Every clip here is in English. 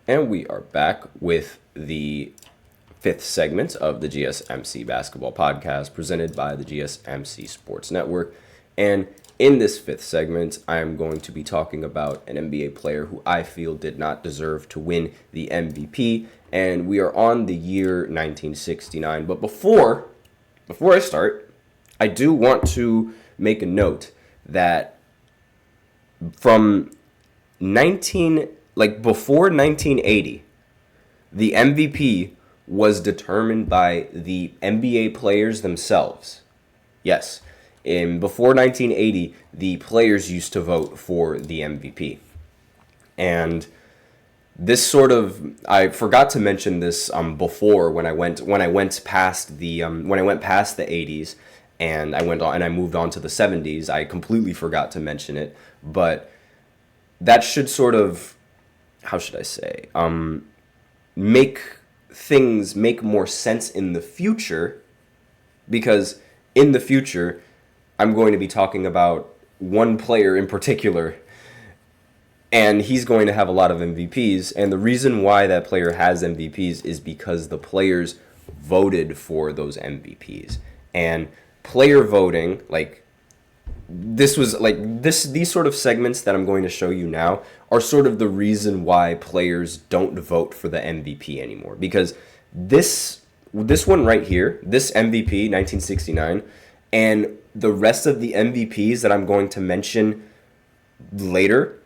And we are back with the fifth segment of the GSMC basketball podcast presented by the GSMC Sports Network. And in this fifth segment, I am going to be talking about an NBA player who I feel did not deserve to win the MVP. And we are on the year 1969. But before I start, I do want to make a note that from before 1980, the MVP was determined by the NBA players themselves. Yes, before 1980, the players used to vote for the MVP. And I forgot to mention this before when I went past the 80s and I moved on to the 70s. I completely forgot to mention it, but that should sort of, how should I say, make things make more sense in the future, because in the future I'm going to be talking about one player in particular, and he's going to have a lot of MVPs, and the reason why that player has MVPs is because the players voted for those MVPs. And player voting, these sort of segments that I'm going to show you now are sort of the reason why players don't vote for the MVP anymore. Because this one right here, this MVP, 1969, and the rest of the MVPs that I'm going to mention later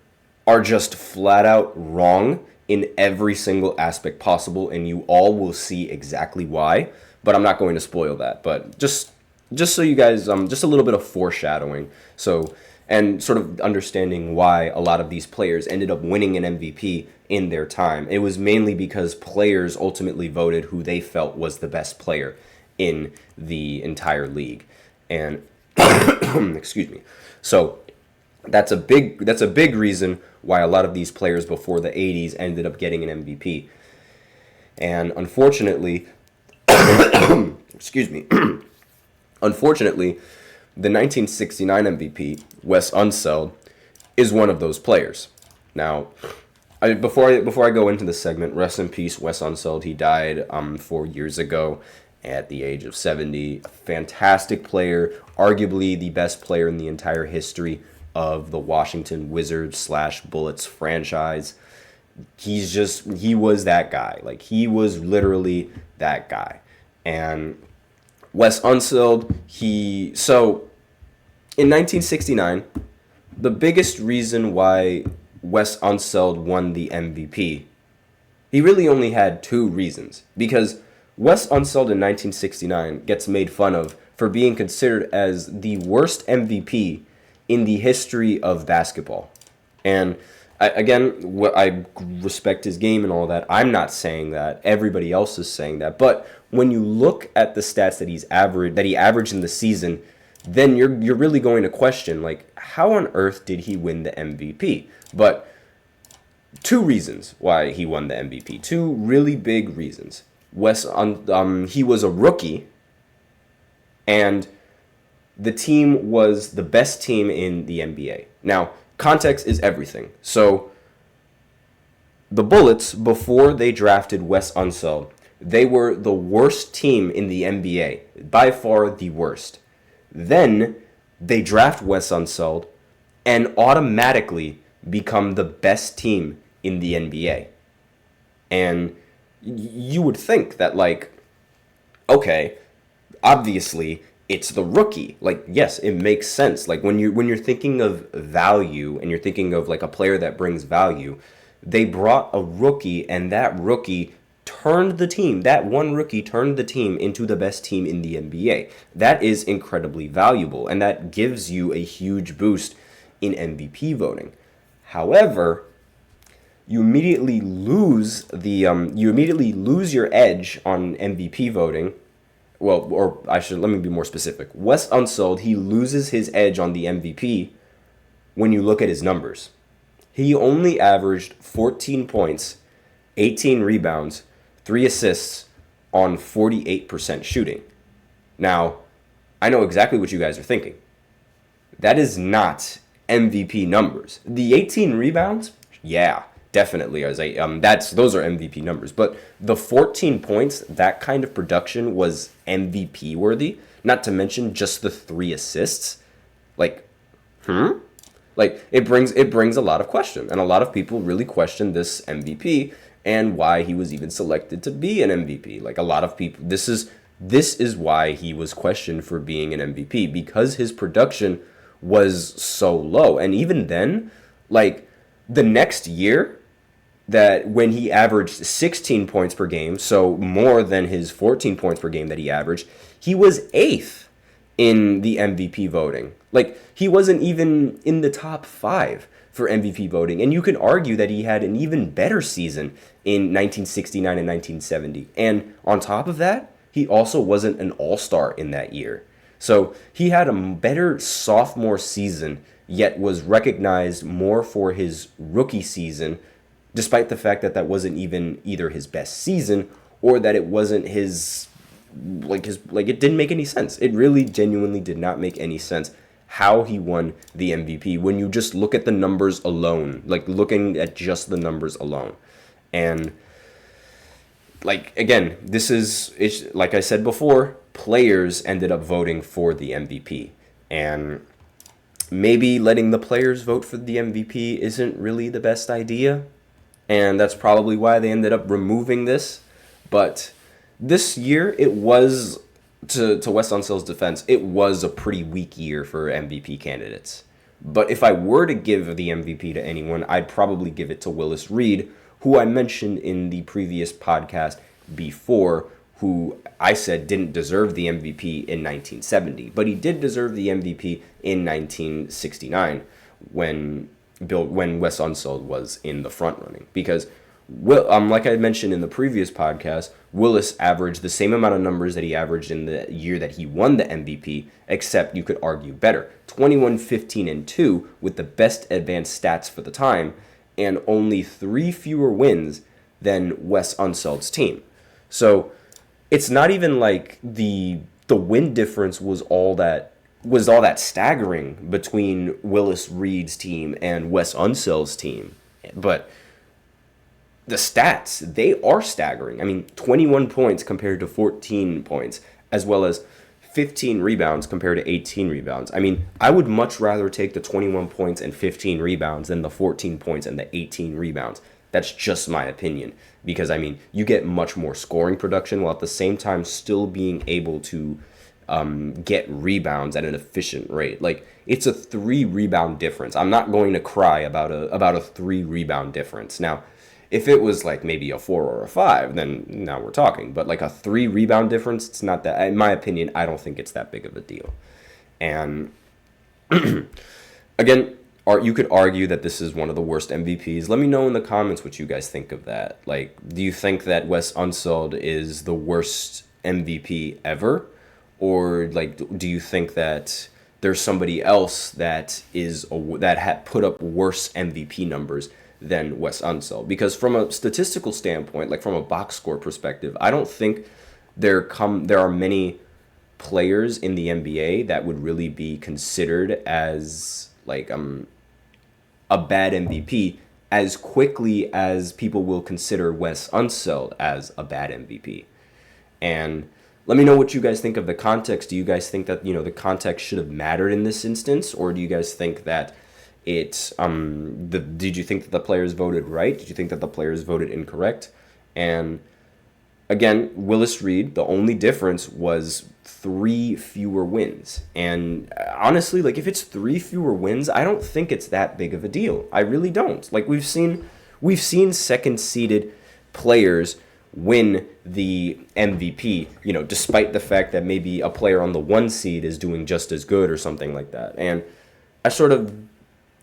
are just flat out wrong in every single aspect possible, and you all will see exactly why. But I'm not going to spoil that. But just so you guys, just a little bit of foreshadowing. So, and sort of understanding why a lot of these players ended up winning an MVP in their time. It was mainly because players ultimately voted who they felt was the best player in the entire league. And, excuse me. So, that's a big reason why a lot of these players before the 80s ended up getting an MVP. And unfortunately, excuse me. Unfortunately, the 1969 MVP, Wes Unseld, is one of those players. Now, before I go into this segment, rest in peace, Wes Unseld. He died 4 years ago at the age of 70. A fantastic player, arguably the best player in the entire history of the Washington Wizards / Bullets franchise. He was that guy. He was literally that guy. And Wes Unseld, in 1969, the biggest reason why Wes Unseld won the MVP, he really only had two reasons. Because Wes Unseld in 1969 gets made fun of for being considered as the worst MVP in the history of basketball. And I respect his game and all that. I'm not saying that. Everybody else is saying that. But when you look at the stats that he averaged in the season, then you're really going to question, how on earth did he win the MVP? But two reasons why he won the MVP. Two really big reasons. He was a rookie, and the team was the best team in the NBA. Now, context is everything. So, the Bullets, before they drafted Wes Unseld, they were the worst team in the NBA, by far the worst. Then, they draft Wes Unseld and automatically become the best team in the NBA. And you would think that, okay, obviously, it's the rookie. Yes, it makes sense. When you're thinking of value and you're thinking of a player that brings value, they brought a rookie, and that rookie turned the team. That one rookie turned the team into the best team in the NBA. That is incredibly valuable, and that gives you a huge boost in MVP voting. However, you immediately lose your edge on MVP voting. Well, let me be more specific. Wes Unseld, he loses his edge on the MVP when you look at his numbers. He only averaged 14 points, 18 rebounds, 3 assists on 48% shooting. Now, I know exactly what you guys are thinking. That is not MVP numbers. The 18 rebounds, yeah, definitely as a those are MVP numbers. But the 14 points, that kind of production was MVP worthy. Not to mention just the 3 assists. Like, like it brings a lot of question, and a lot of people really question this MVP and why he was even selected to be an MVP. Like a lot of people, this is why he was questioned for being an MVP, because his production was so low. And even then, like the next year, that when he averaged 16 points per game, so more than his 14 points per game that he averaged, he was 8th in the MVP voting. Like, he wasn't even in the top 5 for MVP voting. And you can argue that he had an even better season in 1969 and 1970. And on top of that, he also wasn't an all-star in that year. So he had a better sophomore season, yet was recognized more for his rookie season, despite the fact that that wasn't even either his best season or that it wasn't his it didn't make any sense. It really genuinely did not make any sense how he won the MVP when you just look at the numbers alone, like looking at just the numbers alone. And like again, it's like I said before, players ended up voting for the MVP. And maybe letting the players vote for the MVP isn't really the best idea. And that's probably why they ended up removing this. But this year, it was, to Wes Unsel's defense, it was a pretty weak year for MVP candidates. But if I were to give the MVP to anyone, I'd probably give it to Willis Reed, who I mentioned in the previous podcast before, who I said didn't deserve the MVP in 1970. But he did deserve the MVP in 1969 when Wes Unseld was in the front running, because like I mentioned in the previous podcast, Willis averaged the same amount of numbers that he averaged in the year that he won the MVP, except you could argue better. 21, 15, and 2 with the best advanced stats for the time, and only 3 fewer wins than Wes Unseld's team. So it's not even like the win difference was all that staggering between Willis Reed's team and Wes Unseld's team. But the stats, they are staggering. I mean, 21 points compared to 14 points, as well as 15 rebounds compared to 18 rebounds. I mean, I would much rather take the 21 points and 15 rebounds than the 14 points and the 18 rebounds. That's just my opinion. Because, I mean, you get much more scoring production while at the same time still being able to get rebounds at an efficient rate. Like, it's a 3 rebound difference. I'm not going to cry about a 3 rebound difference. Now, if it was like maybe a 4 or a 5, then now we're talking. But like a 3 rebound difference, it's not that. In my opinion, I don't think it's that big of a deal. And again, you could argue that this is one of the worst MVPs. Let me know in the comments what you guys think of that. Like, do you think that Wes Unseld is the worst MVP ever? Or like, do you think that there's somebody else that had put up worse MVP numbers than Wes Unseld? Because from a statistical standpoint, like from a box score perspective, I don't think there are many players in the NBA that would really be considered as like a bad MVP as quickly as people will consider Wes Unseld as a bad MVP. And let me know what you guys think of the context. Do you guys think that, the context should have mattered in this instance, or do you guys think that did you think that the players voted right? Did you think that the players voted incorrect? And again, Willis Reed, the only difference was 3 fewer wins. And honestly, like if it's 3 fewer wins, I don't think it's that big of a deal. I really don't. Like we've seen second seeded players win the MVP, despite the fact that maybe a player on the 1 seed is doing just as good or something like that. And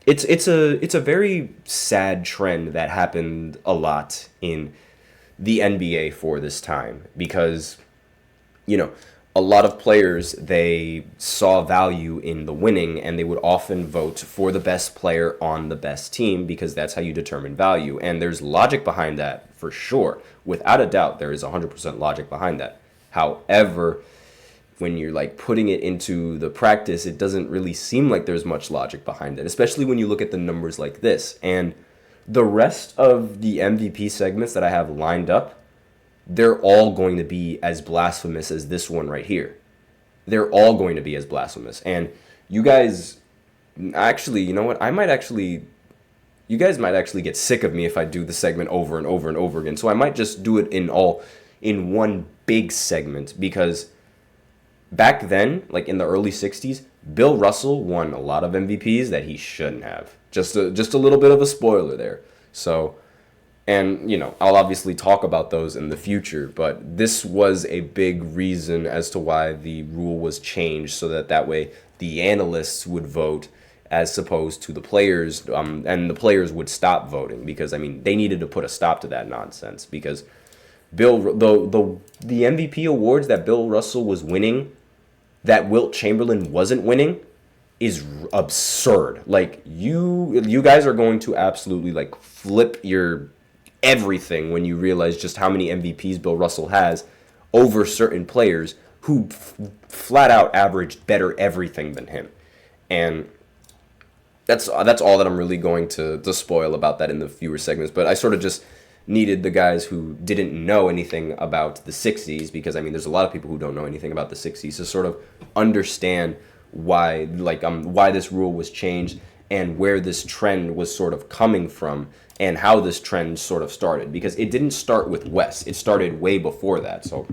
it's a very sad trend that happened a lot in the NBA for this time, because a lot of players, they saw value in the winning, and they would often vote for the best player on the best team, because that's how you determine value. And there's logic behind that for sure. Without a doubt, there is 100% logic behind that. However, when you're like putting it into the practice, it doesn't really seem like there's much logic behind it, especially when you look at the numbers like this. And The rest of the MVP segments that I have lined up, they're all going to be as blasphemous as this one right here. They're all going to be as blasphemous. And you guys, actually, you know what? You guys might actually get sick of me if I do the segment over and over and over again. So I might just do it in one big segment, because back then, like in the early 60s, Bill Russell won a lot of MVPs that he shouldn't have. Just a little bit of a spoiler there. So, and I'll obviously talk about those in the future, but this was a big reason as to why the rule was changed, so that way the analysts would vote as opposed to the players, and the players would stop voting, because they needed to put a stop to that nonsense, because the MVP awards that Bill Russell was winning, that Wilt Chamberlain wasn't winning, is absurd. Like, you guys are going to absolutely like flip your everything when you realize just how many MVPs Bill Russell has over certain players who flat out averaged better everything than him. And that's all that I'm really going to spoil about that in the fewer segments. But I sort of just needed the guys who didn't know anything about the 60s, because there's a lot of people who don't know anything about the 60s, to sort of understand why this rule was changed and where this trend was sort of coming from and how this trend sort of started, because it didn't start with Wes. It started way before that. So,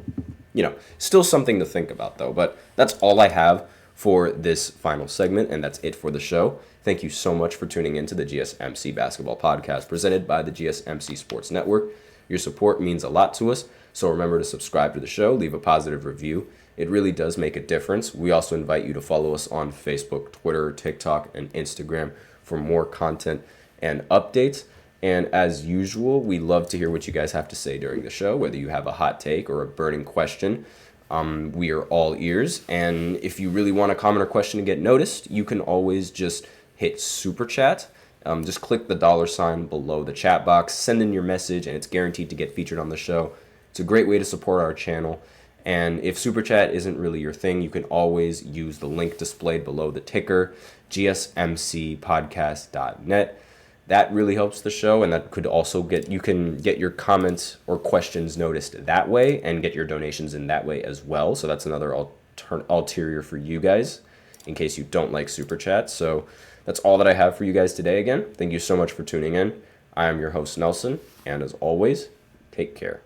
still something to think about though. But that's all I have for this final segment, and that's it for the show. Thank you so much for tuning into the GSMC Basketball Podcast presented by the GSMC Sports Network. Your support means a lot to us, so remember to subscribe to the show, leave a positive review. It really does make a difference. We also invite you to follow us on Facebook, Twitter, TikTok, and Instagram for more content and updates. And as usual, we love to hear what you guys have to say during the show, whether you have a hot take or a burning question. We are all ears. And if you really want a comment or question to get noticed, you can always just hit Super Chat. Just click the $sign below the chat box, send in your message, and it's guaranteed to get featured on the show. It's a great way to support our channel. And if Super Chat isn't really your thing, you can always use the link displayed below the ticker, gsmcpodcast.net. That really helps the show, and that could also you can get your comments or questions noticed that way and get your donations in that way as well. So that's another ulterior for you guys in case you don't like Super Chat. So that's all that I have for you guys today again. Thank you so much for tuning in. I am your host, Nelson, and as always, take care.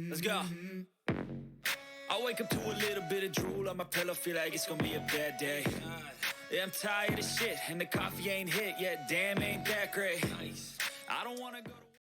Let's go. I wake up to a little bit of drool on my pillow, feel like it's gonna be a bad day. Yeah, I'm tired of shit, and the coffee ain't hit yet. Damn, ain't that great. I don't wanna go.